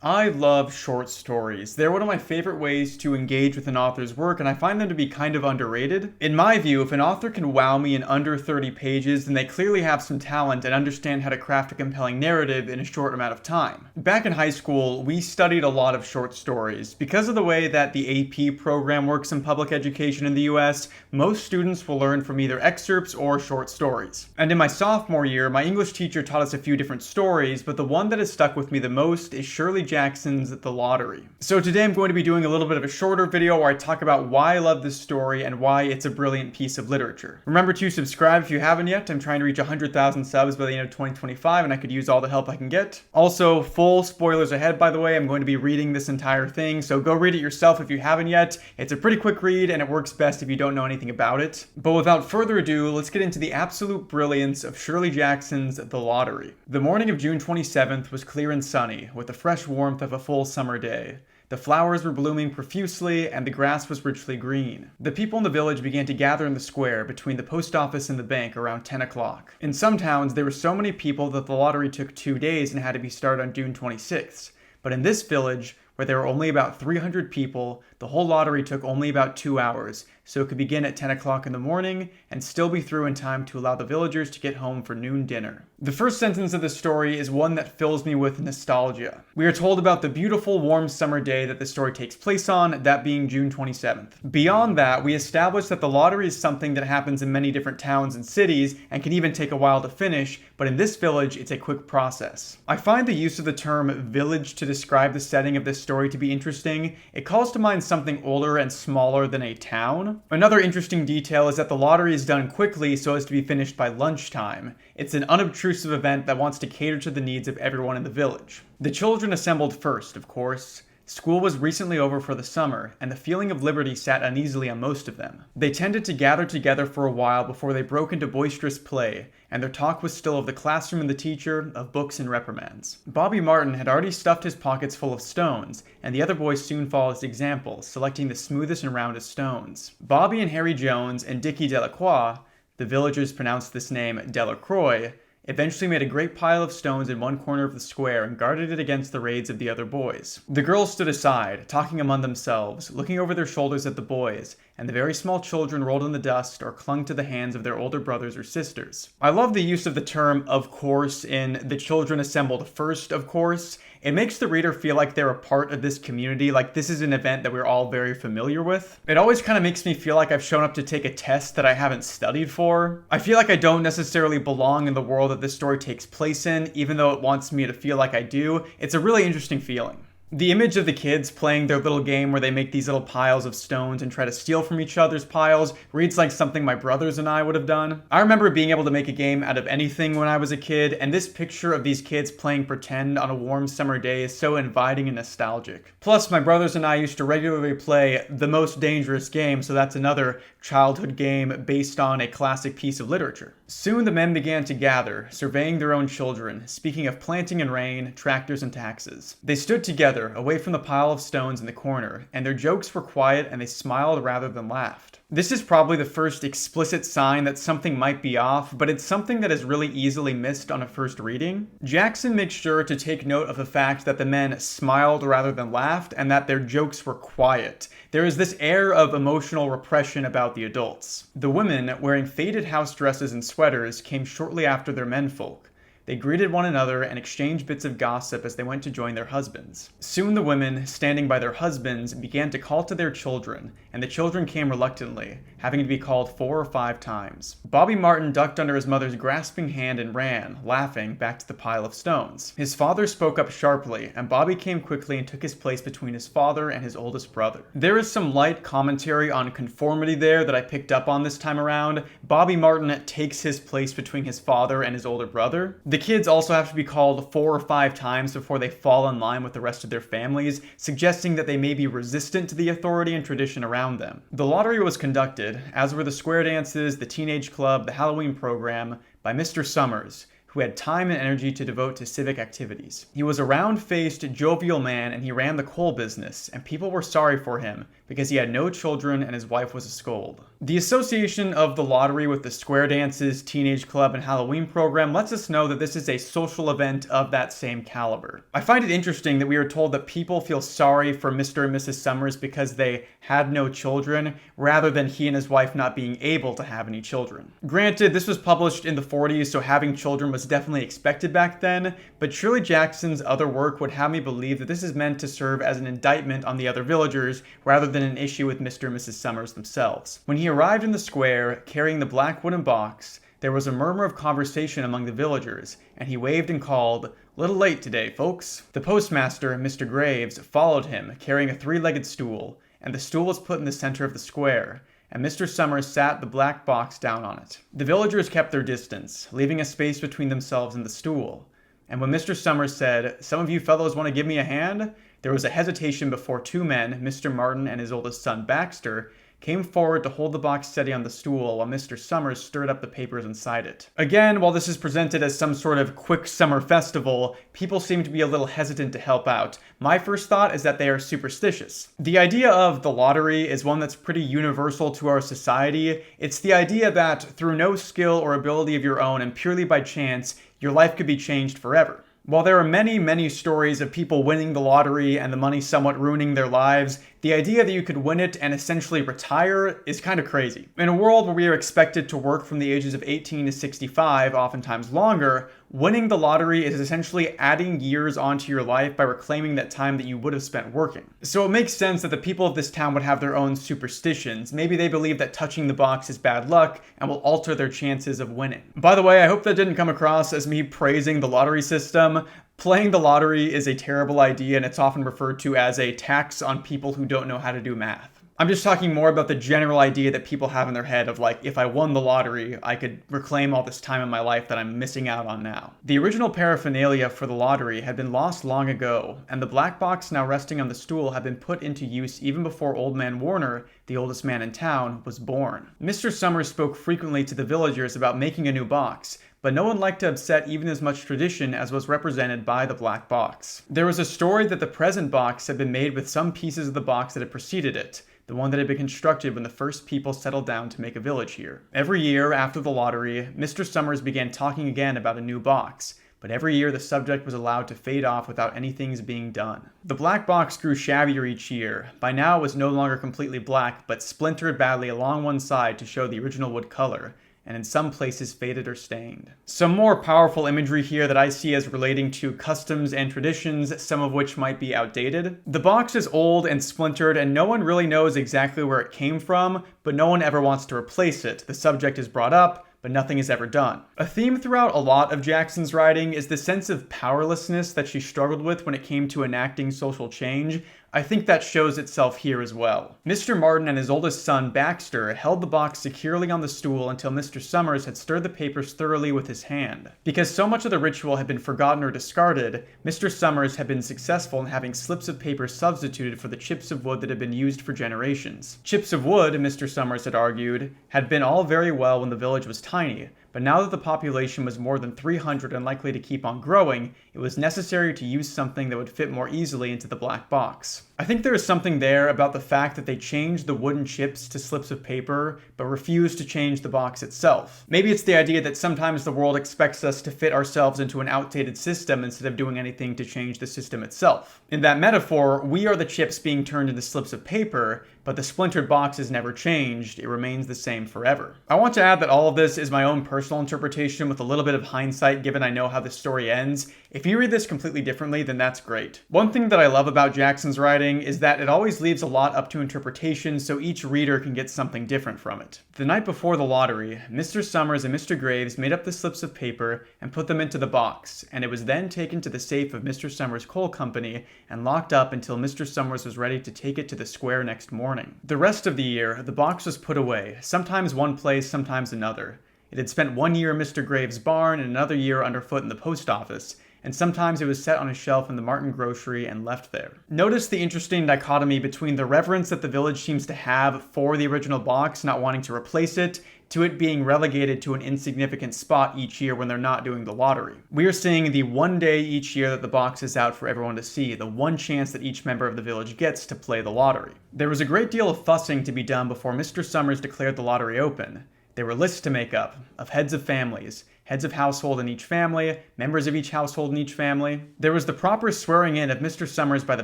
I love short stories. They're one of my favorite ways to engage with an author's work, and I find them to be kind of underrated. In my view, if an author can wow me in under 30 pages, then they clearly have some talent and understand how to craft a compelling narrative in a short amount of time. Back in high school, we studied a lot of short stories. Because of the way that the AP program works in public education in the US, most students will learn from either excerpts or short stories. And in my sophomore year, my English teacher taught us a few different stories, but the one that has stuck with me the most is Shirley Jackson's The Lottery. So today I'm going to be doing a little bit of a shorter video where I talk about why I love this story and why it's a brilliant piece of literature. Remember to subscribe if you haven't yet. I'm trying to reach 100,000 subs by the end of 2025 and I could use all the help I can get. Also, full spoilers ahead, by the way. I'm going to be reading this entire thing, so go read it yourself if you haven't yet. It's a pretty quick read and it works best if you don't know anything about it. But without further ado, let's get into the absolute brilliance of Shirley Jackson's The Lottery. The morning of June 27th was clear and sunny, with the fresh warmth of a full summer day. The flowers were blooming profusely, and the grass was richly green. The people in the village began to gather in the square between the post office and the bank around 10 o'clock. In some towns, there were so many people that the lottery took 2 days and had to be started on June 26th. But in this village, where there were only about 300 people, the whole lottery took only about 2 hours, so it could begin at 10 o'clock in the morning and still be through in time to allow the villagers to get home for noon dinner. The first sentence of the story is one that fills me with nostalgia. We are told about the beautiful warm summer day that the story takes place on, that being June 27th. Beyond that, we establish that the lottery is something that happens in many different towns and cities and can even take a while to finish, but in this village, it's a quick process. I find the use of the term village to describe the setting of this story to be interesting. It calls to mind something older and smaller than a town. Another interesting detail is that the lottery is done quickly so as to be finished by lunchtime. It's an unobtrusive event that wants to cater to the needs of everyone in the village. The children assembled first, of course. School was recently over for the summer, and the feeling of liberty sat uneasily on most of them. They tended to gather together for a while before they broke into boisterous play, and their talk was still of the classroom and the teacher, of books and reprimands. Bobby Martin had already stuffed his pockets full of stones, and the other boys soon followed his example, selecting the smoothest and roundest stones. Bobby and Harry Jones and Dickie Delacroix, the villagers pronounced this name Delacroix, eventually made a great pile of stones in one corner of the square and guarded it against the raids of the other boys. The girls stood aside, talking among themselves, looking over their shoulders at the boys, and the very small children rolled in the dust or clung to the hands of their older brothers or sisters. I love the use of the term "of course" in "the children assembled first, of course." It makes the reader feel like they're a part of this community, like this is an event that we're all very familiar with. It always kind of makes me feel like I've shown up to take a test that I haven't studied for. I feel like I don't necessarily belong in the world that this story takes place in, even though it wants me to feel like I do. It's a really interesting feeling. The image of the kids playing their little game where they make these little piles of stones and try to steal from each other's piles reads like something my brothers and I would have done. I remember being able to make a game out of anything when I was a kid, and this picture of these kids playing pretend on a warm summer day is so inviting and nostalgic. Plus, my brothers and I used to regularly play The Most Dangerous Game, so that's another childhood game based on a classic piece of literature. Soon the men began to gather, surveying their own children, speaking of planting and rain, tractors and taxes. They stood together, away from the pile of stones in the corner, and their jokes were quiet and they smiled rather than laughed. This is probably the first explicit sign that something might be off, but it's something that is really easily missed on a first reading. Jackson makes sure to take note of the fact that the men smiled rather than laughed, and that their jokes were quiet. There is this air of emotional repression about the adults. The women, wearing faded house dresses and sweaters, came shortly after their menfolk. They greeted one another and exchanged bits of gossip as they went to join their husbands. Soon the women, standing by their husbands, began to call to their children, and the children came reluctantly, having to be called 4 or 5 times. Bobby Martin ducked under his mother's grasping hand and ran, laughing, back to the pile of stones. His father spoke up sharply, and Bobby came quickly and took his place between his father and his oldest brother. There is some light commentary on conformity there that I picked up on this time around. Bobby Martin takes his place between his father and his older brother. The kids also have to be called 4 or 5 times before they fall in line with the rest of their families, suggesting that they may be resistant to the authority and tradition around them. The lottery was conducted, as were the square dances, the teenage club, the Halloween program, by Mr. Summers, who had time and energy to devote to civic activities. He was a round-faced, jovial man, and he ran the coal business, and people were sorry for him because he had no children and his wife was a scold. The association of the lottery with the square dances, teenage club, and Halloween program lets us know that this is a social event of that same caliber. I find it interesting that we are told that people feel sorry for Mr. and Mrs. Summers because they had no children, rather than he and his wife not being able to have any children. Granted, this was published in the 40s, so having children was definitely expected back then, but Shirley Jackson's other work would have me believe that this is meant to serve as an indictment on the other villagers, rather than an issue with Mr. and Mrs. Summers themselves. When he arrived in the square, carrying the black wooden box, there was a murmur of conversation among the villagers, and he waved and called, "Little late today, folks." The postmaster, Mr. Graves, followed him, carrying a three-legged stool, and the stool was put in the center of the square, and Mr. Summers sat the black box down on it. The villagers kept their distance, leaving a space between themselves and the stool, and when Mr. Summers said, "Some of you fellows want to give me a hand?" there was a hesitation before two men, Mr. Martin and his oldest son, Baxter, came forward to hold the box steady on the stool while Mr. Summers stirred up the papers inside it. Again, while this is presented as some sort of quick summer festival, people seem to be a little hesitant to help out. My first thought is that they are superstitious. The idea of the lottery is one that's pretty universal to our society. It's the idea that through no skill or ability of your own and purely by chance, your life could be changed forever. While there are many, many stories of people winning the lottery and the money somewhat ruining their lives, the idea that you could win it and essentially retire is kind of crazy. In a world where we are expected to work from the ages of 18 to 65, oftentimes longer, winning the lottery is essentially adding years onto your life by reclaiming that time that you would have spent working. So it makes sense that the people of this town would have their own superstitions. Maybe they believe that touching the box is bad luck and will alter their chances of winning. By the way, I hope that didn't come across as me praising the lottery system. Playing the lottery is a terrible idea, and it's often referred to as a tax on people who don't know how to do math. I'm just talking more about the general idea that people have in their head of like, if I won the lottery, I could reclaim all this time in my life that I'm missing out on now. The original paraphernalia for the lottery had been lost long ago, and the black box now resting on the stool had been put into use even before Old Man Warner, the oldest man in town, was born. Mr. Summers spoke frequently to the villagers about making a new box, but no one liked to upset even as much tradition as was represented by the black box. There was a story that the present box had been made with some pieces of the box that had preceded it, the one that had been constructed when the first people settled down to make a village here. Every year after the lottery, Mr. Summers began talking again about a new box, but every year the subject was allowed to fade off without anything being done. The black box grew shabbier each year. By now it was no longer completely black, but splintered badly along one side to show the original wood color, and in some places faded or stained. Some more powerful imagery here that I see as relating to customs and traditions, some of which might be outdated. The box is old and splintered, and no one really knows exactly where it came from, but no one ever wants to replace it. The subject is brought up, but nothing is ever done. A theme throughout a lot of Jackson's writing is the sense of powerlessness that she struggled with when it came to enacting social change. I think that shows itself here as well. Mr. Martin and his oldest son, Baxter, held the box securely on the stool until Mr. Summers had stirred the papers thoroughly with his hand. Because so much of the ritual had been forgotten or discarded, Mr. Summers had been successful in having slips of paper substituted for the chips of wood that had been used for generations. Chips of wood, Mr. Summers had argued, had been all very well when the village was tiny, but now that the population was more than 300 and likely to keep on growing, it was necessary to use something that would fit more easily into the black box. I think there is something there about the fact that they changed the wooden chips to slips of paper, but refused to change the box itself. Maybe it's the idea that sometimes the world expects us to fit ourselves into an outdated system instead of doing anything to change the system itself. In that metaphor, we are the chips being turned into slips of paper, but the splintered box is never changed. It remains the same forever. I want to add that all of this is my own personal interpretation with a little bit of hindsight, given I know how the story ends. If you read this completely differently, then that's great. One thing that I love about Jackson's writing is that it always leaves a lot up to interpretation, so each reader can get something different from it. The night before the lottery, Mr. Summers and Mr. Graves made up the slips of paper and put them into the box, and it was then taken to the safe of Mr. Summers' coal company and locked up until Mr. Summers was ready to take it to the square next morning. The rest of the year, the box was put away, sometimes one place, sometimes another. It had spent 1 year in Mr. Graves' barn and another year underfoot in the post office, and sometimes it was set on a shelf in the Martin grocery and left there. Notice the interesting dichotomy between the reverence that the village seems to have for the original box, not wanting to replace it, to it being relegated to an insignificant spot each year when they're not doing the lottery. We are seeing the one day each year that the box is out for everyone to see, the one chance that each member of the village gets to play the lottery. There was a great deal of fussing to be done before Mr. Summers declared the lottery open. There were lists to make up, of heads of families, heads of household in each family, members of each household in each family. There was the proper swearing in of Mr. Summers by the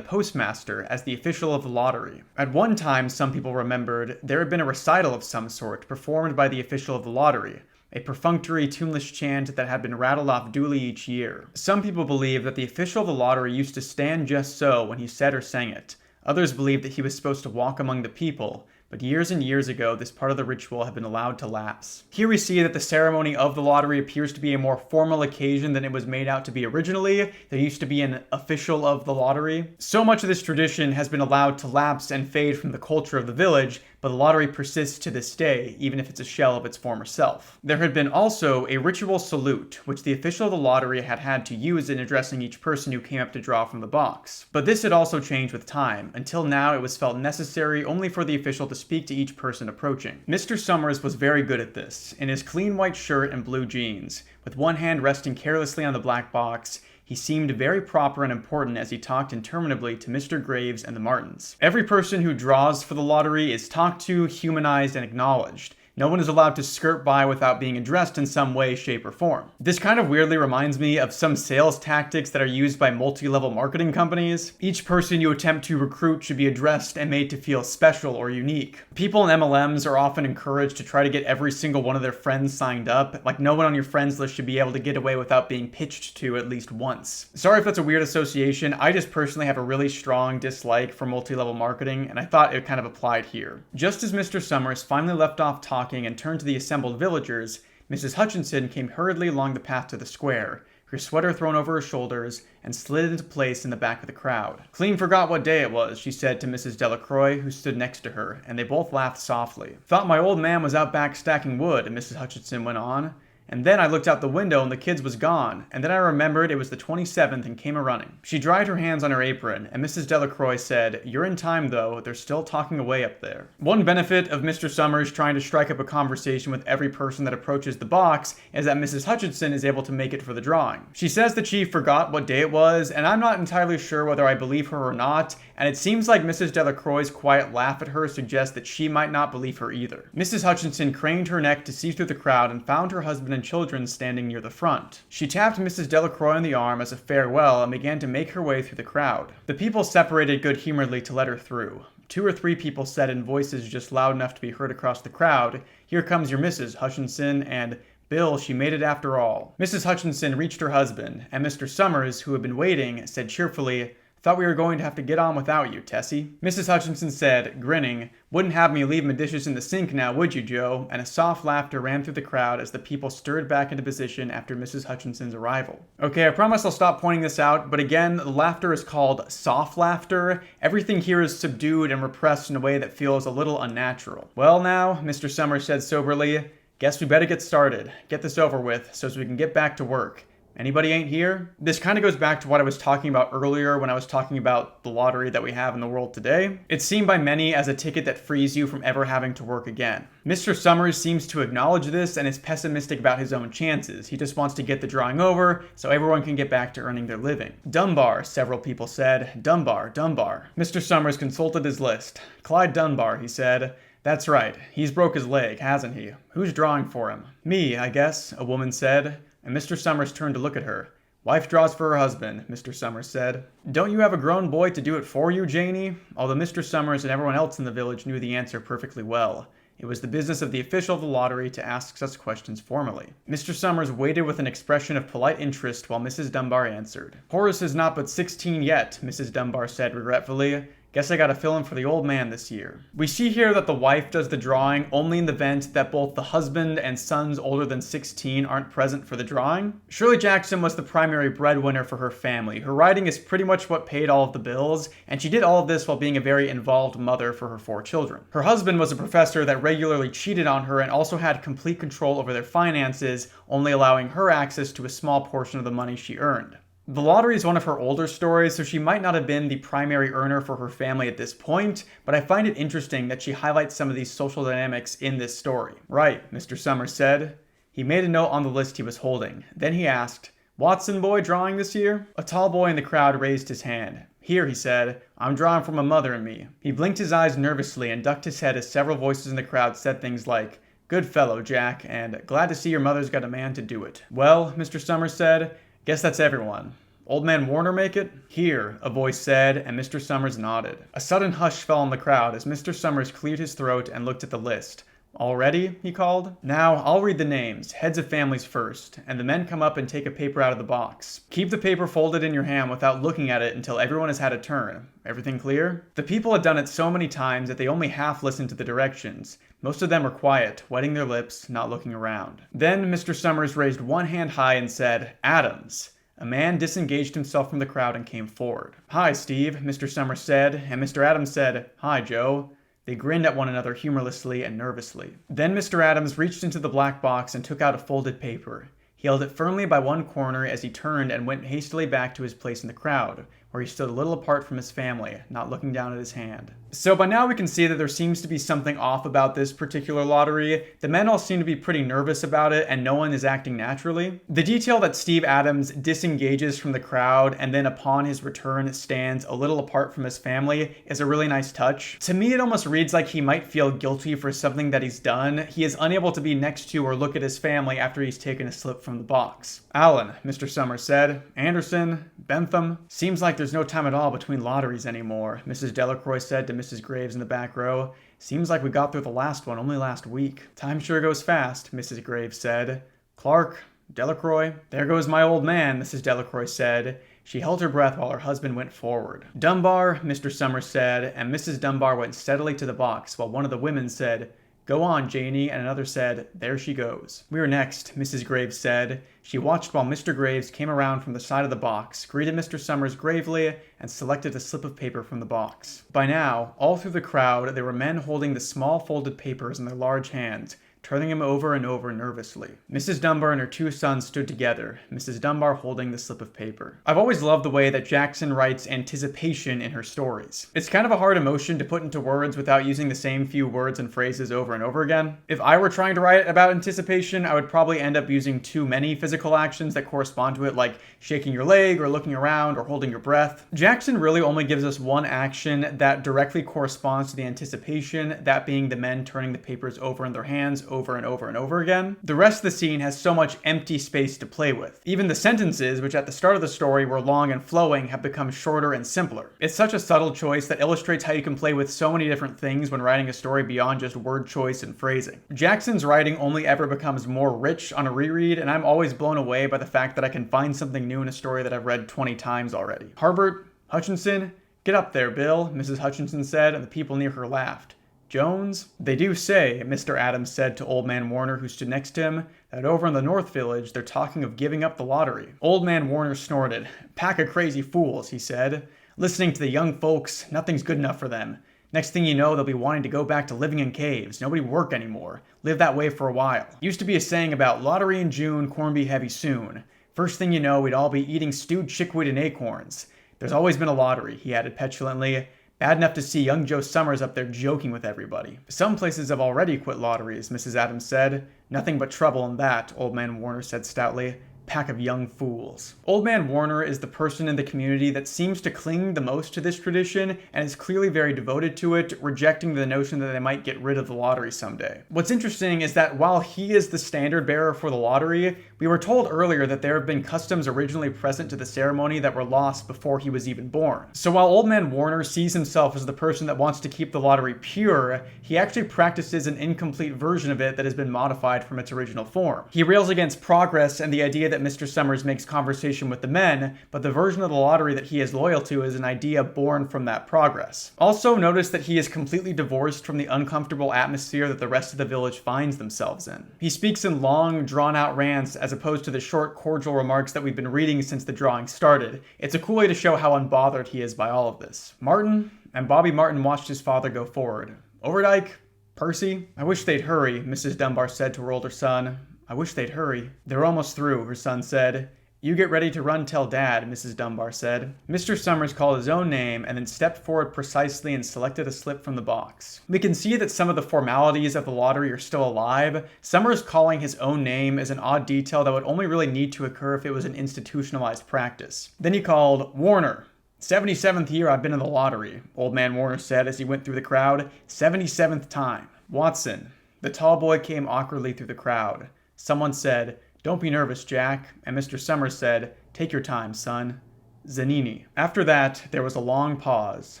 postmaster as the official of the lottery. At one time, some people remembered, there had been a recital of some sort performed by the official of the lottery, a perfunctory, tuneless chant that had been rattled off duly each year. Some people believe that the official of the lottery used to stand just so when he said or sang it. Others believed that he was supposed to walk among the people, but years and years ago, this part of the ritual had been allowed to lapse. Here we see that the ceremony of the lottery appears to be a more formal occasion than it was made out to be originally. There used to be an official of the lottery. So much of this tradition has been allowed to lapse and fade from the culture of the village, but the lottery persists to this day, even if it's a shell of its former self. There had been also a ritual salute, which the official of the lottery had had to use in addressing each person who came up to draw from the box. But this had also changed with time. Until now, it was felt necessary only for the official to speak to each person approaching. Mr. Summers was very good at this. In his clean white shirt and blue jeans, with one hand resting carelessly on the black box, he seemed very proper and important as he talked interminably to Mr. Graves and the Martins. Every person who draws for the lottery is talked to, humanized, and acknowledged. No one is allowed to skirt by without being addressed in some way, shape, or form. This kind of weirdly reminds me of some sales tactics that are used by multi-level marketing companies. Each person you attempt to recruit should be addressed and made to feel special or unique. People in MLMs are often encouraged to try to get every single one of their friends signed up. Like, no one on your friends list should be able to get away without being pitched to at least once. Sorry if that's a weird association. I just personally have a really strong dislike for multi-level marketing, and I thought it kind of applied here. Just as Mr. Summers finally left off talking and turned to the assembled villagers, Mrs. Hutchinson came hurriedly along the path to the square, her sweater thrown over her shoulders, and slid into place in the back of the crowd. "Clean forgot what day it was," she said to Mrs. Delacroix, who stood next to her, and they both laughed softly. "Thought my old man was out back stacking wood," Mrs. Hutchinson went on. "And then I looked out the window and the kids was gone, and then I remembered it was the 27th and came a-running." She dried her hands on her apron, and Mrs. Delacroix said, "You're in time though, they're still talking away up there." One benefit of Mr. Summers trying to strike up a conversation with every person that approaches the box is that Mrs. Hutchinson is able to make it for the drawing. She says that she forgot what day it was, and I'm not entirely sure whether I believe her or not, and it seems like Mrs. Delacroix's quiet laugh at her suggests that she might not believe her either. Mrs. Hutchinson craned her neck to see through the crowd and found her husband and children standing near the front. She tapped Mrs. Delacroix on the arm as a farewell and began to make her way through the crowd. The people separated good-humoredly to let her through. 2 or 3 people said in voices just loud enough to be heard across the crowd, "Here comes your Mrs. Hutchinson," and "Bill, she made it after all." Mrs. Hutchinson reached her husband, and Mr. Summers, who had been waiting, said cheerfully, "Thought we were going to have to get on without you, Tessie." Mrs. Hutchinson said, grinning, "Wouldn't have me leave my dishes in the sink now, would you, Joe?" And a soft laughter ran through the crowd as the people stirred back into position after Mrs. Hutchinson's arrival. Okay, I promise I'll stop pointing this out, but again, the laughter is called soft laughter. Everything here is subdued and repressed in a way that feels a little unnatural. "Well now," Mr. Summers said soberly, "guess we better get started. Get this over with, so we can get back to work. Anybody ain't here?" This kind of goes back to what I was talking about earlier when I was talking about the lottery that we have in the world today. It's seen by many as a ticket that frees you from ever having to work again. Mr. Summers seems to acknowledge this and is pessimistic about his own chances. He just wants to get the drawing over so everyone can get back to earning their living. "Dunbar," several people said. "Dunbar, Dunbar." Mr. Summers consulted his list. "Clyde Dunbar," he said. "That's right. He's broke his leg, hasn't he? Who's drawing for him?" "Me, I guess," a woman said. And Mr. Summers turned to look at her. "Wife draws for her husband," Mr. Summers said. "Don't you have a grown boy to do it for you, Janie?" Although Mr. Summers and everyone else in the village knew the answer perfectly well. It was the business of the official of the lottery to ask such questions formally. Mr. Summers waited with an expression of polite interest while Mrs. Dunbar answered. "Horace is not but 16 yet," Mrs. Dunbar said regretfully. "Guess I gotta fill in for the old man this year." We see here that the wife does the drawing only in the event that both the husband and sons older than 16 aren't present for the drawing. Shirley Jackson was the primary breadwinner for her family. Her writing is pretty much what paid all of the bills, and she did all of this while being a very involved mother for her 4 children. Her husband was a professor that regularly cheated on her and also had complete control over their finances, only allowing her access to a small portion of the money she earned. The lottery is one of her older stories, so she might not have been the primary earner for her family at this point, but I find it interesting that she highlights some of these social dynamics in this story. Right, Mr. Summers said. He made a note on the list he was holding. Then he asked, Watson boy drawing this year? A tall boy in the crowd raised his hand. Here, he said, I'm drawing for my mother and me. He blinked his eyes nervously and ducked his head as several voices in the crowd said things like, Good fellow, Jack, and glad to see your mother's got a man to do it. Well, Mr. Summers said, guess that's everyone. Old man Warner make it? Here, a voice said, and Mr. Summers nodded. A sudden hush fell on the crowd as Mr. Summers cleared his throat and looked at the list. All ready? He called. Now, I'll read the names, heads of families first, and the men come up and take a paper out of the box. Keep the paper folded in your hand without looking at it until everyone has had a turn. Everything clear? The people had done it so many times that they only half listened to the directions. Most of them were quiet, wetting their lips, not looking around. Then Mr. Summers raised one hand high and said, Adams. A man disengaged himself from the crowd and came forward. Hi, Steve, Mr. Summers said, and Mr. Adams said, Hi, Joe. They grinned at one another humorlessly and nervously. Then Mr. Adams reached into the black box and took out a folded paper. He held it firmly by one corner as he turned and went hastily back to his place in the crowd, where he stood a little apart from his family, not looking down at his hand. So by now we can see that there seems to be something off about this particular lottery. The men all seem to be pretty nervous about it, and no one is acting naturally. The detail that Steve Adams disengages from the crowd and then upon his return stands a little apart from his family is a really nice touch. To me, it almost reads like he might feel guilty for something that he's done. He is unable to be next to or look at his family after he's taken a slip from the box. Allen, Mr. Summers said. Anderson, Bentham. Seems like there's no time at all between lotteries anymore, Mrs. Delacroix said to Mrs. Graves in the back row. Seems like we got through the last one only last week. Time sure goes fast, Mrs. Graves said. Clark, Delacroix. There goes my old man, Mrs. Delacroix said. She held her breath while her husband went forward. Dunbar, Mr. Summers said, and Mrs. Dunbar went steadily to the box while one of the women said, Go on, Janie, and another said, There she goes. We're next, Mrs. Graves said. She watched while Mr. Graves came around from the side of the box, greeted Mr. Summers gravely, and selected a slip of paper from the box. By now, all through the crowd, there were men holding the small folded papers in their large hands, turning them over and over nervously. Mrs. Dunbar and her two sons stood together, Mrs. Dunbar holding the slip of paper. I've always loved the way that Jackson writes anticipation in her stories. It's kind of a hard emotion to put into words without using the same few words and phrases over and over again. If I were trying to write about anticipation, I would probably end up using too many physical actions that correspond to it, like shaking your leg or looking around or holding your breath. Jackson really only gives us one action that directly corresponds to the anticipation, that being the men turning the papers over in their hands over and over and over again. The rest of the scene has so much empty space to play with. Even the sentences, which at the start of the story were long and flowing, have become shorter and simpler. It's such a subtle choice that illustrates how you can play with so many different things when writing a story beyond just word choice and phrasing. Jackson's writing only ever becomes more rich on a reread, and I'm always blown away by the fact that I can find something new in a story that I've read 20 times already. Harbert, Hutchinson, get up there, Bill, Mrs. Hutchinson said, and the people near her laughed. Jones? They do say, Mr. Adams said to Old Man Warner, who stood next to him, that over in the North Village they're talking of giving up the lottery. Old Man Warner snorted. Pack of crazy fools, he said. Listening to the young folks, nothing's good enough for them. Next thing you know, they'll be wanting to go back to living in caves. Nobody work anymore. Live that way for a while. Used to be a saying about lottery in June, corn be heavy soon. First thing you know, we'd all be eating stewed chickweed and acorns. There's always been a lottery, he added petulantly. Bad enough to see young Joe Summers up there joking with everybody. Some places have already quit lotteries, Mrs. Adams said. Nothing but trouble in that, Old Man Warner said stoutly. Pack of young fools. Old Man Warner is the person in the community that seems to cling the most to this tradition and is clearly very devoted to it, rejecting the notion that they might get rid of the lottery someday. What's interesting is that while he is the standard bearer for the lottery, we were told earlier that there have been customs originally present to the ceremony that were lost before he was even born. So while Old Man Warner sees himself as the person that wants to keep the lottery pure, he actually practices an incomplete version of it that has been modified from its original form. He rails against progress and the idea that Mr. Summers makes conversation with the men, but the version of the lottery that he is loyal to is an idea born from that progress. Also, notice that he is completely divorced from the uncomfortable atmosphere that the rest of the village finds themselves in. He speaks in long, drawn-out rants as opposed to the short, cordial remarks that we've been reading since the drawing started. It's a cool way to show how unbothered he is by all of this. Martin and Bobby Martin watched his father go forward. Overdyke? Percy? I wish they'd hurry, Mrs. Dunbar said to her older son. I wish they'd hurry. They're almost through, her son said. "You get ready to run tell Dad," Mrs. Dunbar said. Mr. Summers called his own name and then stepped forward precisely and selected a slip from the box. We can see that some of the formalities of the lottery are still alive. Summers calling his own name is an odd detail that would only really need to occur if it was an institutionalized practice. Then he called, "Warner." "77th year I've been in the lottery," Old Man Warner said as he went through the crowd. "77th time." "Watson." The tall boy came awkwardly through the crowd. Someone said, "Don't be nervous, Jack," and Mr. Summers said, "Take your time, son." "Zanini." After that, there was a long pause,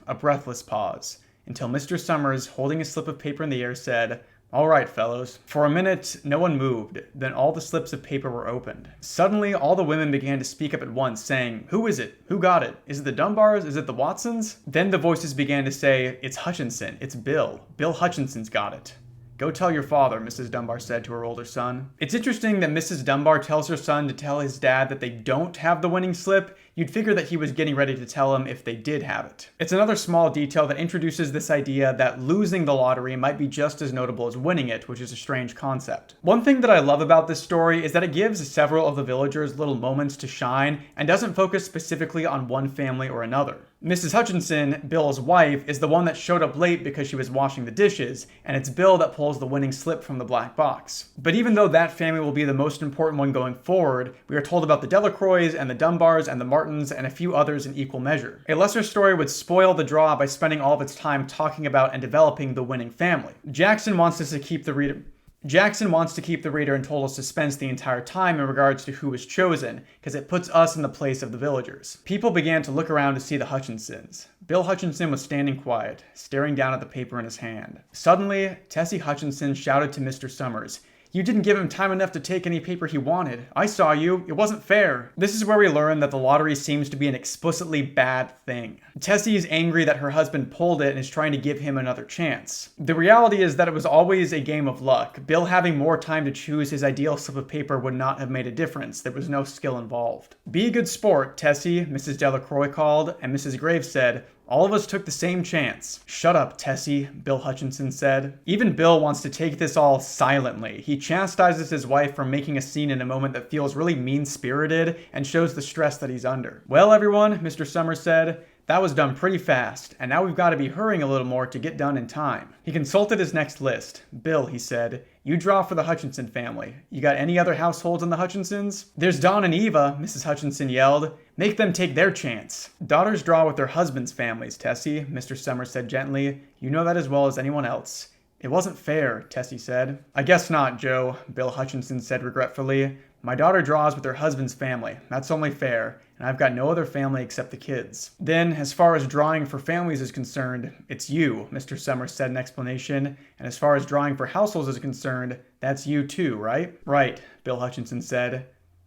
a breathless pause, until Mr. Summers, holding a slip of paper in the air, said, "All right, fellows." For a minute, no one moved. Then all the slips of paper were opened. Suddenly, all the women began to speak up at once, saying, "Who is it? Who got it? Is it the Dunbars? Is it the Watsons?" Then the voices began to say, "It's Hutchinson. It's Bill. Bill Hutchinson's got it." "Go tell your father," Mrs. Dunbar said to her older son. It's interesting that Mrs. Dunbar tells her son to tell his dad that they don't have the winning slip. You'd figure that he was getting ready to tell him if they did have it. It's another small detail that introduces this idea that losing the lottery might be just as notable as winning it, which is a strange concept. One thing that I love about this story is that it gives several of the villagers little moments to shine and doesn't focus specifically on one family or another. Mrs. Hutchinson, Bill's wife, is the one that showed up late because she was washing the dishes, and it's Bill that pulls the winning slip from the black box. But even though that family will be the most important one going forward, we are told about the Delacroix and the Dunbars and the Martins and a few others in equal measure. A lesser story would spoil the draw by spending all of its time talking about and developing the winning family. Jackson wants to keep the reader in total suspense the entire time in regards to who was chosen, because it puts us in the place of the villagers. People began to look around to see the Hutchinsons. Bill Hutchinson was standing quiet, staring down at the paper in his hand. Suddenly, Tessie Hutchinson shouted to Mr. Summers, "You didn't give him time enough to take any paper he wanted. I saw you. It wasn't fair." This is where we learn that the lottery seems to be an explicitly bad thing. Tessie is angry that her husband pulled it and is trying to give him another chance. The reality is that it was always a game of luck. Bill having more time to choose his ideal slip of paper would not have made a difference. There was no skill involved. "Be a good sport, Tessie," Mrs. Delacroix called, and Mrs. Graves said, "All of us took the same chance." "Shut up, Tessie," Bill Hutchinson said. Even Bill wants to take this all silently. He chastises his wife for making a scene in a moment that feels really mean-spirited and shows the stress that he's under. "Well, everyone," Mr. Summers said, "that was done pretty fast, and now we've got to be hurrying a little more to get done in time." He consulted his next list. "Bill," he said, "you draw for the Hutchinson family. You got any other households in the Hutchinsons?" "There's Don and Eva," Mrs. Hutchinson yelled. "Make them take their chance." "Daughters draw with their husbands' families, Tessie," Mr. Summers said gently. "You know that as well as anyone else." "It wasn't fair," Tessie said. "I guess not, Joe," Bill Hutchinson said regretfully. "My daughter draws with her husband's family. That's only fair, and I've got no other family except the kids." "Then, as far as drawing for families is concerned, it's you," Mr. Summers said in explanation. "And as far as drawing for households is concerned, that's you too, right?" "Right," Bill Hutchinson said.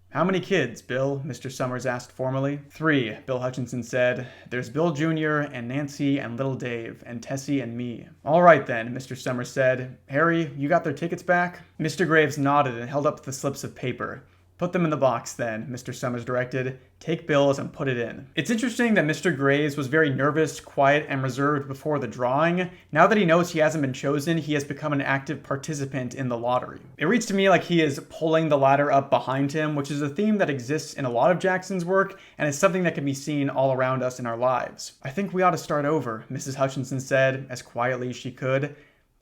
"How many kids, Bill?" Mr. Summers asked formally. "3," Bill Hutchinson said. "There's Bill Jr. and Nancy and little Dave and Tessie and me." "All right then," Mr. Summers said. "Harry, you got their tickets back?" Mr. Graves nodded and held up the slips of paper. "Put them in the box then," Mr. Summers directed. "Take Bill's and put it in." It's interesting that Mr. Graves was very nervous, quiet, and reserved before the drawing. Now that he knows he hasn't been chosen, he has become an active participant in the lottery. It reads to me like he is pulling the ladder up behind him, which is a theme that exists in a lot of Jackson's work, and it's something that can be seen all around us in our lives. "I think we ought to start over," Mrs. Hutchinson said, as quietly as she could.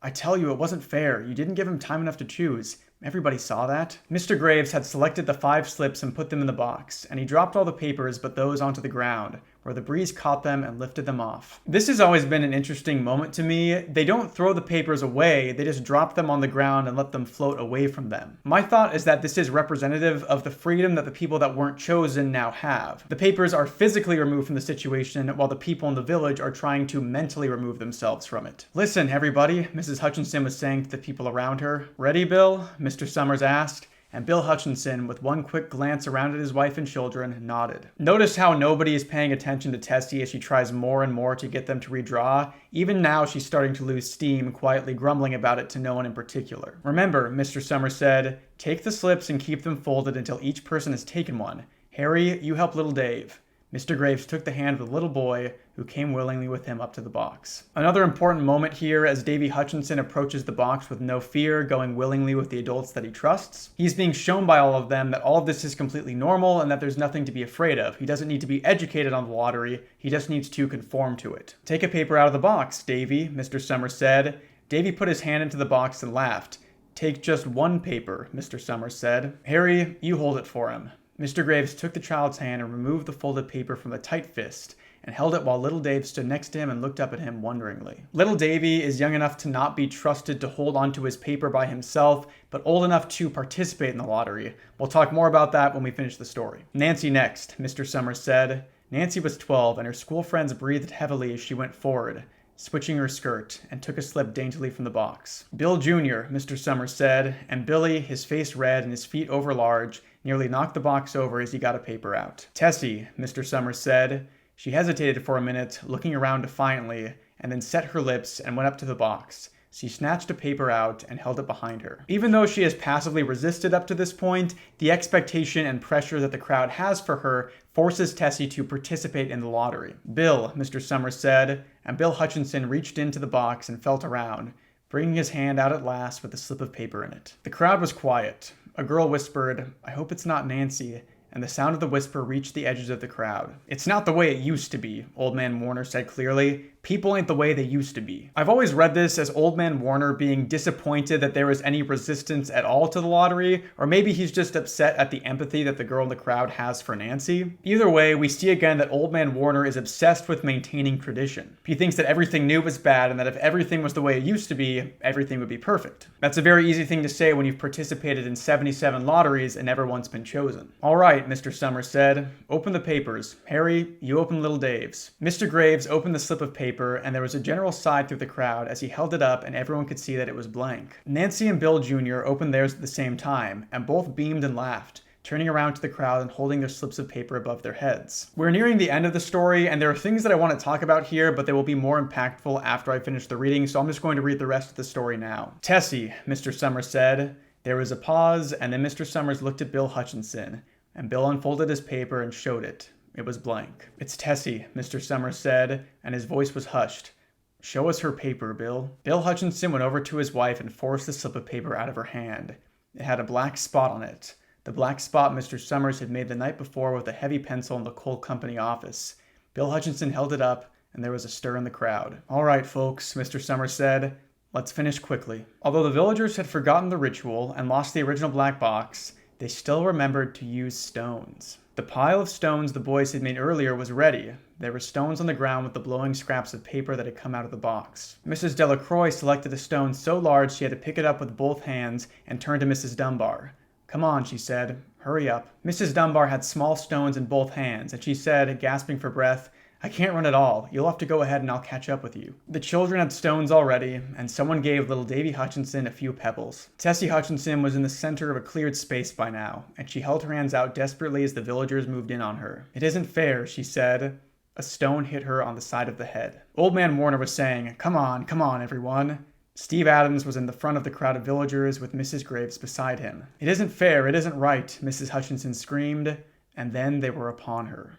"I tell you, it wasn't fair. You didn't give him time enough to choose. Everybody saw that." Mr. Graves had selected the 5 slips and put them in the box, and he dropped all the papers but those onto the ground, where the breeze caught them and lifted them off. This has always been an interesting moment to me. They don't throw the papers away, they just drop them on the ground and let them float away from them. My thought is that this is representative of the freedom that the people that weren't chosen now have. The papers are physically removed from the situation, while the people in the village are trying to mentally remove themselves from it. "Listen, everybody," Mrs. Hutchinson was saying to the people around her. "Ready, Bill?" Mr. Summers asked. And Bill Hutchinson, with one quick glance around at his wife and children, nodded. Notice how nobody is paying attention to Tessie as she tries more and more to get them to redraw. Even now, she's starting to lose steam, quietly grumbling about it to no one in particular. "Remember," Mr. Summers said, "take the slips and keep them folded until each person has taken one. Harry, you help little Dave. Mr. Graves took the hand of the little boy, who came willingly with him up to the box. Another important moment here as Davy Hutchinson approaches the box with no fear, going willingly with the adults that he trusts. He's being shown by all of them that all of this is completely normal and that there's nothing to be afraid of. He doesn't need to be educated on the lottery, he just needs to conform to it. "Take a paper out of the box, Davy," Mr. Summers said. Davy put his hand into the box and laughed. "Take just one paper," Mr. Summers said. "Harry, you hold it for him." Mr. Graves took the child's hand and removed the folded paper from a tight fist, and held it while little Dave stood next to him and looked up at him wonderingly. Little Davy is young enough to not be trusted to hold onto his paper by himself, but old enough to participate in the lottery. We'll talk more about that when we finish the story. "Nancy next," Mr. Summers said. Nancy was 12, and her school friends breathed heavily as she went forward, switching her skirt, and took a slip daintily from the box. "Bill Jr.," Mr. Summers said, and Billy, his face red and his feet overlarge, nearly knocked the box over as he got a paper out. "Tessie," Mr. Summers said. She hesitated for a minute, looking around defiantly, and then set her lips and went up to the box. She snatched a paper out and held it behind her. Even though she has passively resisted up to this point, the expectation and pressure that the crowd has for her forces Tessie to participate in the lottery. "Bill," Mr. Summers said, and Bill Hutchinson reached into the box and felt around, bringing his hand out at last with a slip of paper in it. The crowd was quiet. A girl whispered, "I hope it's not Nancy," and the sound of the whisper reached the edges of the crowd. "It's not the way it used to be," Old Man Warner said clearly. "People ain't the way they used to be." I've always read this as Old Man Warner being disappointed that there was any resistance at all to the lottery, or maybe he's just upset at the empathy that the girl in the crowd has for Nancy. Either way, we see again that Old Man Warner is obsessed with maintaining tradition. He thinks that everything new was bad and that if everything was the way it used to be, everything would be perfect. That's a very easy thing to say when you've participated in 77 lotteries and never once been chosen. "All right," Mr. Summers said. "Open the papers. Harry, you open little Dave's." Mr. Graves opened the slip of paper, and there was a general sigh through the crowd as he held it up and everyone could see that it was blank. Nancy and Bill Jr. opened theirs at the same time, and both beamed and laughed, turning around to the crowd and holding their slips of paper above their heads. We're nearing the end of the story, and there are things that I want to talk about here, but they will be more impactful after I finish the reading, so I'm just going to read the rest of the story now. "Tessie," Mr. Summers said. There was a pause, and then Mr. Summers looked at Bill Hutchinson, and Bill unfolded his paper and showed it. It was blank. "It's Tessie," Mr. Summers said, and his voice was hushed. "Show us her paper, Bill." Bill Hutchinson went over to his wife and forced the slip of paper out of her hand. It had a black spot on it. The black spot Mr. Summers had made the night before with a heavy pencil in the coal company office. Bill Hutchinson held it up, and there was a stir in the crowd. "All right, folks," Mr. Summers said. "Let's finish quickly." Although the villagers had forgotten the ritual and lost the original black box, they still remembered to use stones. The pile of stones the boys had made earlier was ready. There were stones on the ground with the blowing scraps of paper that had come out of the box. Mrs. Delacroix selected a stone so large she had to pick it up with both hands and turned to Mrs. Dunbar. "Come on," she said. "Hurry up." Mrs. Dunbar had small stones in both hands, and she said, gasping for breath, "I can't run at all. You'll have to go ahead and I'll catch up with you." The children had stones already, and someone gave little Davy Hutchinson a few pebbles. Tessie Hutchinson was in the center of a cleared space by now, and she held her hands out desperately as the villagers moved in on her. "It isn't fair," she said. A stone hit her on the side of the head. Old Man Warner was saying, come on, everyone." Steve Adams was in the front of the crowd of villagers with Mrs. Graves beside him. "It isn't fair, it isn't right," Mrs. Hutchinson screamed, and then they were upon her.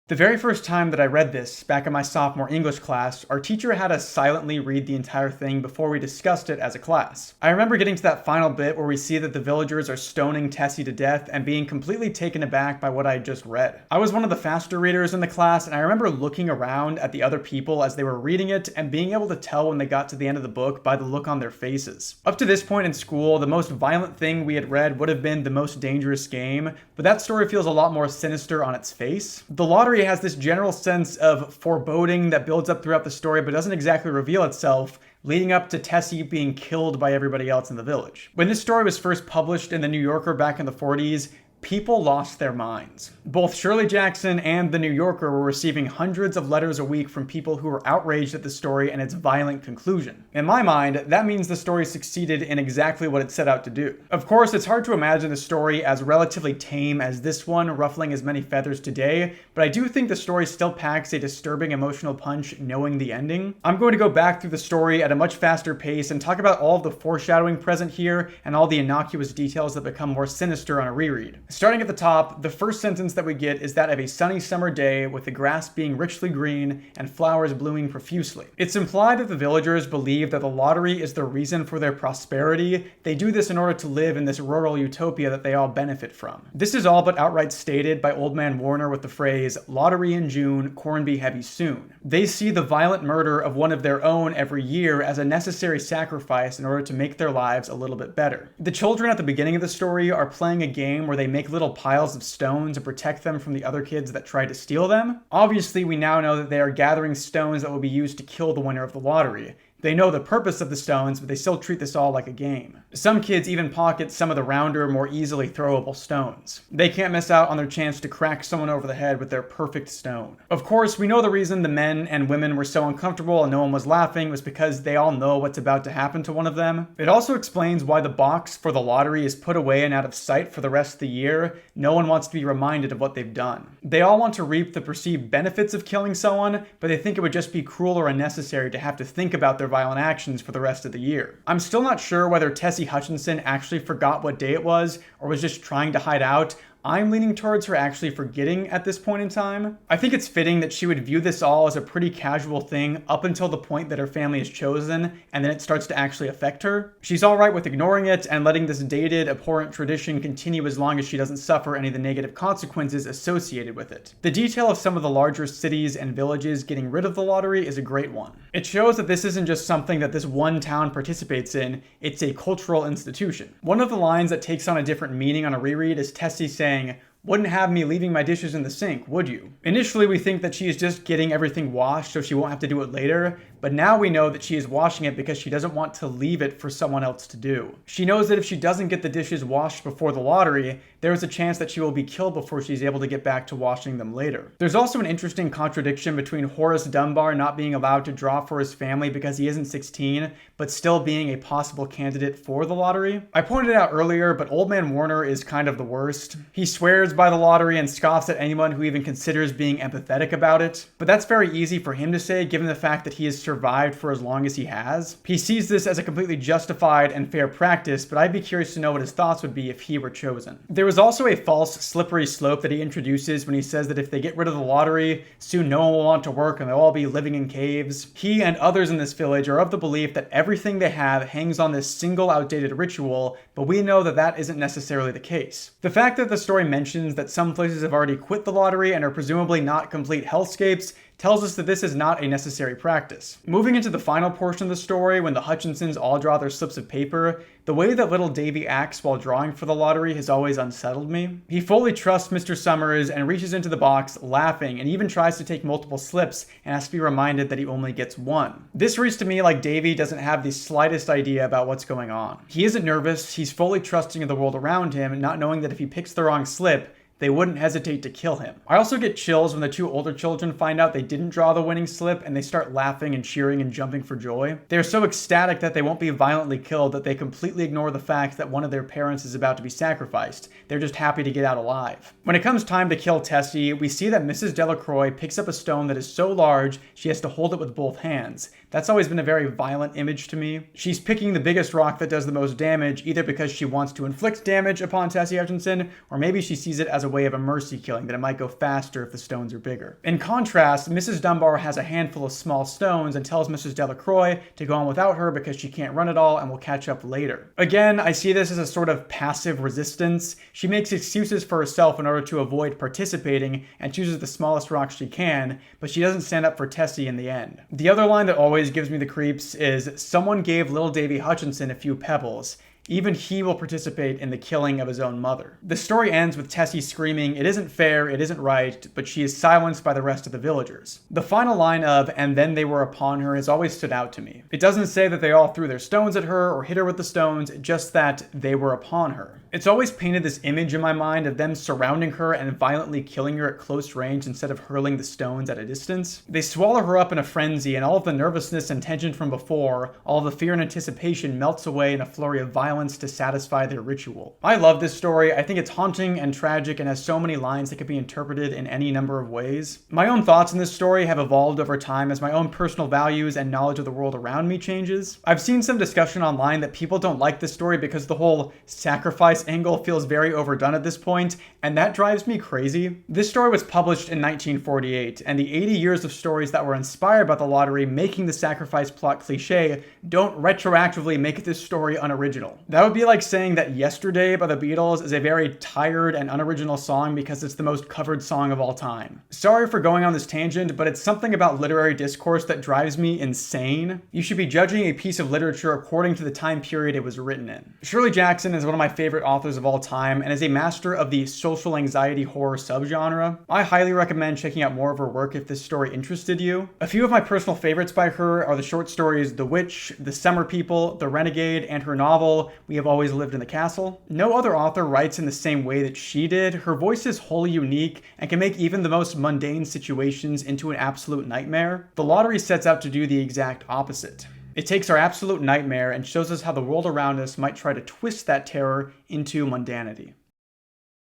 The very first time that I read this, back in my sophomore English class, our teacher had us silently read the entire thing before we discussed it as a class. I remember getting to that final bit where we see that the villagers are stoning Tessie to death and being completely taken aback by what I had just read. I was one of the faster readers in the class, and I remember looking around at the other people as they were reading it and being able to tell when they got to the end of the book by the look on their faces. Up to this point in school, the most violent thing we had read would have been The Most Dangerous Game, but that story feels a lot more sinister on its face. The lottery has this general sense of foreboding that builds up throughout the story but doesn't exactly reveal itself, leading up to Tessie being killed by everybody else in the village. When this story was first published in the New Yorker back in the 40s, people lost their minds. Both Shirley Jackson and The New Yorker were receiving hundreds of letters a week from people who were outraged at the story and its violent conclusion. In my mind, that means the story succeeded in exactly what it set out to do. Of course, it's hard to imagine a story as relatively tame as this one, ruffling as many feathers today, but I do think the story still packs a disturbing emotional punch knowing the ending. I'm going to go back through the story at a much faster pace and talk about all of the foreshadowing present here and all the innocuous details that become more sinister on a reread. Starting at the top, the first sentence that we get is that of a sunny summer day with the grass being richly green and flowers blooming profusely. It's implied that the villagers believe that the lottery is the reason for their prosperity. They do this in order to live in this rural utopia that they all benefit from. This is all but outright stated by Old Man Warner with the phrase, "Lottery in June, corn be heavy soon." They see the violent murder of one of their own every year as a necessary sacrifice in order to make their lives a little bit better. The children at the beginning of the story are playing a game where they make little piles of stones to protect them from the other kids that try to steal them. Obviously, we now know that they are gathering stones that will be used to kill the winner of the lottery. They know the purpose of the stones, but they still treat this all like a game. Some kids even pocket some of the rounder, more easily throwable stones. They can't miss out on their chance to crack someone over the head with their perfect stone. Of course, we know the reason the men and women were so uncomfortable and no one was laughing was because they all know what's about to happen to one of them. It also explains why the box for the lottery is put away and out of sight for the rest of the year. No one wants to be reminded of what they've done. They all want to reap the perceived benefits of killing someone, but they think it would just be cruel or unnecessary to have to think about their violent actions for the rest of the year. I'm still not sure whether Tessie Hutchinson actually forgot what day it was or was just trying to hide out. I'm leaning towards her actually forgetting at this point in time. I think it's fitting that she would view this all as a pretty casual thing up until the point that her family is chosen, and then it starts to actually affect her. She's alright with ignoring it and letting this dated, abhorrent tradition continue as long as she doesn't suffer any of the negative consequences associated with it. The detail of some of the larger cities and villages getting rid of the lottery is a great one. It shows that this isn't just something that this one town participates in, it's a cultural institution. One of the lines that takes on a different meaning on a reread is Tessie saying, "Wouldn't have me leaving my dishes in the sink, would you?" Initially, we think that she is just getting everything washed so she won't have to do it later, but now we know that she is washing it because she doesn't want to leave it for someone else to do. She knows that if she doesn't get the dishes washed before the lottery, there is a chance that she will be killed before she's able to get back to washing them later. There's also an interesting contradiction between Horace Dunbar not being allowed to draw for his family because he isn't 16, but still being a possible candidate for the lottery. I pointed it out earlier, but Old Man Warner is kind of the worst. He swears by the lottery and scoffs at anyone who even considers being empathetic about it. But that's very easy for him to say given the fact that he has survived for as long as he has. He sees this as a completely justified and fair practice, but I'd be curious to know what his thoughts would be if he were chosen. There was also a false slippery slope that he introduces when he says that if they get rid of the lottery, soon no one will want to work and they'll all be living in caves. He and others in this village are of the belief that everything they have hangs on this single outdated ritual, but we know that that isn't necessarily the case. The fact that the story mentions that some places have already quit the lottery and are presumably not complete hellscapes tells us that this is not a necessary practice. Moving into the final portion of the story, when the Hutchinsons all draw their slips of paper, the way that little Davy acts while drawing for the lottery has always unsettled me. He fully trusts Mr. Summers and reaches into the box, laughing, and even tries to take multiple slips and has to be reminded that he only gets one. This reads to me like Davy doesn't have the slightest idea about what's going on. He isn't nervous, he's fully trusting of the world around him, not knowing that if he picks the wrong slip, they wouldn't hesitate to kill him. I also get chills when the two older children find out they didn't draw the winning slip and they start laughing and cheering and jumping for joy. They are so ecstatic that they won't be violently killed that they completely ignore the fact that one of their parents is about to be sacrificed. They're just happy to get out alive. When it comes time to kill Tessie, we see that Mrs. Delacroix picks up a stone that is so large she has to hold it with both hands. That's always been a very violent image to me. She's picking the biggest rock that does the most damage, either because she wants to inflict damage upon Tessie Hutchinson, or maybe she sees it as a way of a mercy killing, that it might go faster if the stones are bigger. In contrast, Mrs. Dunbar has a handful of small stones and tells Mrs. Delacroix to go on without her because she can't run it all and will catch up later. Again, I see this as a sort of passive resistance. She makes excuses for herself in order to avoid participating and chooses the smallest rock she can, but she doesn't stand up for Tessie in the end. The other line that always gives me the creeps is, "Someone gave little Davy Hutchinson a few pebbles. Even he will participate in the killing of his own mother." The story ends with Tessie screaming, "It isn't fair, it isn't right," but she is silenced by the rest of the villagers. The final line of, "and then they were upon her," has always stood out to me. It doesn't say that they all threw their stones at her or hit her with the stones, just that they were upon her. It's always painted this image in my mind of them surrounding her and violently killing her at close range instead of hurling the stones at a distance. They swallow her up in a frenzy, and all of the nervousness and tension from before, all of the fear and anticipation melts away in a flurry of violence violence to satisfy their ritual. I love this story. I think it's haunting and tragic and has so many lines that could be interpreted in any number of ways. My own thoughts in this story have evolved over time as my own personal values and knowledge of the world around me changes. I've seen some discussion online that people don't like this story because the whole sacrifice angle feels very overdone at this point, and that drives me crazy. This story was published in 1948, and the 80 years of stories that were inspired by the lottery making the sacrifice plot cliche don't retroactively make this story unoriginal. That would be like saying that Yesterday by the Beatles is a very tired and unoriginal song because it's the most covered song of all time. Sorry for going on this tangent, but it's something about literary discourse that drives me insane. You should be judging a piece of literature according to the time period it was written in. Shirley Jackson is one of my favorite authors of all time and is a master of the social anxiety horror subgenre. I highly recommend checking out more of her work if this story interested you. A few of my personal favorites by her are the short stories The Witch, The Summer People, The Renegade, and her novel We Have Always Lived in the Castle. No other author writes in the same way that she did. Her voice is wholly unique and can make even the most mundane situations into an absolute nightmare. The lottery sets out to do the exact opposite. It takes our absolute nightmare and shows us how the world around us might try to twist that terror into mundanity.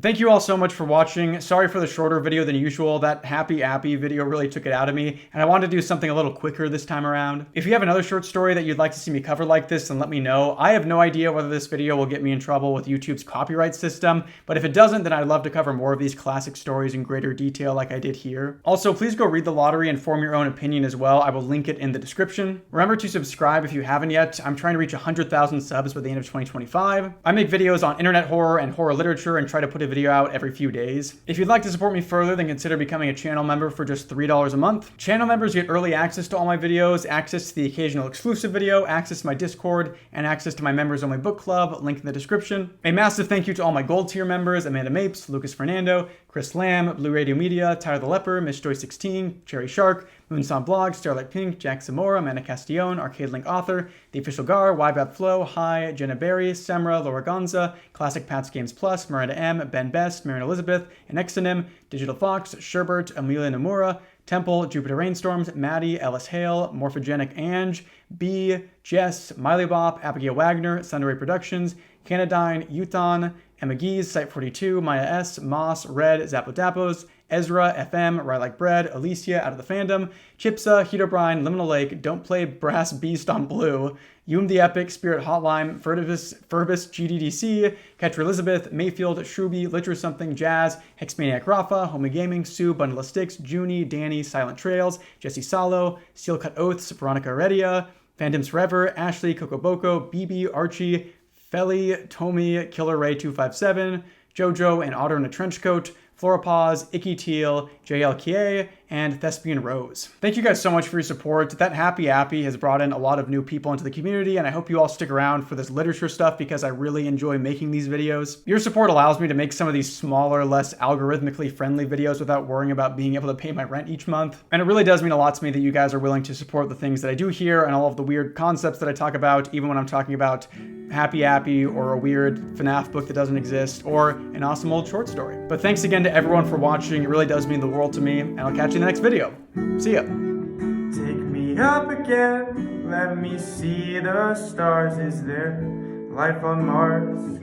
Thank you all so much for watching. Sorry for the shorter video than usual. That Happy Appy video really took it out of me, and I wanted to do something a little quicker this time around. If you have another short story that you'd like to see me cover like this, then let me know. I have no idea whether this video will get me in trouble with YouTube's copyright system, but if it doesn't, then I'd love to cover more of these classic stories in greater detail like I did here. Also, please go read the lottery and form your own opinion as well. I will link it in the description. Remember to subscribe if you haven't yet. I'm trying to reach 100,000 subs by the end of 2025. I make videos on internet horror and horror literature and try to put a video out every few days. If you'd like to support me further, then consider becoming a channel member for just $3 a month. Channel members get early access to all my videos, access to the occasional exclusive video, access to my Discord, and access to my members only book club, link in the description. A massive thank you to all my gold tier members, Amanda Mapes, Lucas Fernando, Chris Lamb, Blue Radio Media, Tyler the Leper, Miss Joy 16, Cherry Shark, Moonson Blog, Starlight Pink, Jack Zamora, Amanda Castillon, Arcade Link Author, The Official Gar, Wybab Flow, Hi, Jenna Berry, Semra, Laura Gonza, Classic Pats Games Plus, Miranda M, Ben Best, Marion Elizabeth, Anexonym, Digital Fox, Sherbert, Amelia Nomura, Temple, Jupiter Rainstorms, Maddie, Ellis Hale, Morphogenic Ange, B, Jess, Miley Bop, Abigail Wagner, Sunray Productions, Canadine, Uthon, Emma Gees, Site 42, Maya S, Moss, Red, Zapodapos, Ezra, FM, Ride Like Bread, Alicia, Out of the Fandom, Chipsa, Heat O'Brien, Liminal Lake, Don't Play Brass Beast on Blue, Yum the Epic, Spirit Hotline, Furbus, GDDC, Ketra Elizabeth, Mayfield, Shruby, Litcher Something, Jazz, Hexmaniac Rafa, Homie Gaming, Sue, Bundle of Sticks, Junie, Danny, Silent Trails, Jesse Salo, Steel Cut Oaths, Veronica Heredia, Phantoms Forever, Ashley, Coco Boko, BB, Archie, Felly, Tommy, Killer Ray 257, Jojo, and Otter in a Trenchcoat, Floropause, Icky Teal, JLKA, and Thespian Rose. Thank you guys so much for your support. That Happy Appy has brought in a lot of new people into the community, and I hope you all stick around for this literature stuff because I really enjoy making these videos. Your support allows me to make some of these smaller, less algorithmically friendly videos without worrying about being able to pay my rent each month. And it really does mean a lot to me that you guys are willing to support the things that I do here and all of the weird concepts that I talk about, even when I'm talking about Happy Appy or a weird FNAF book that doesn't exist or an awesome old short story. But thanks again to everyone for watching. It really does mean the world to me, and I'll catch you in the next video. See ya. Take me up again, let me see the stars. Is there life on Mars?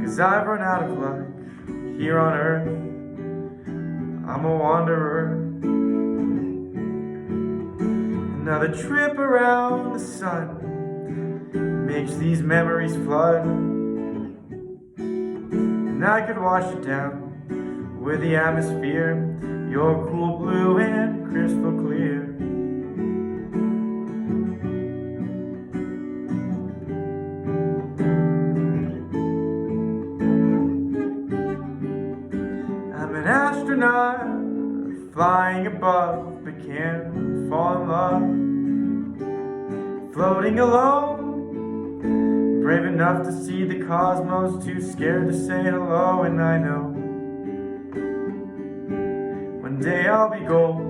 'Cause I've run out of luck here on Earth. I'm a wanderer. Another trip around the sun makes these memories flood, and I could wash it down with the atmosphere. You're cool blue and crystal clear. I'm an astronaut flying above, but can't fall in love. Floating alone, brave enough to see the cosmos, too scared to say hello. And I know one day I'll be gold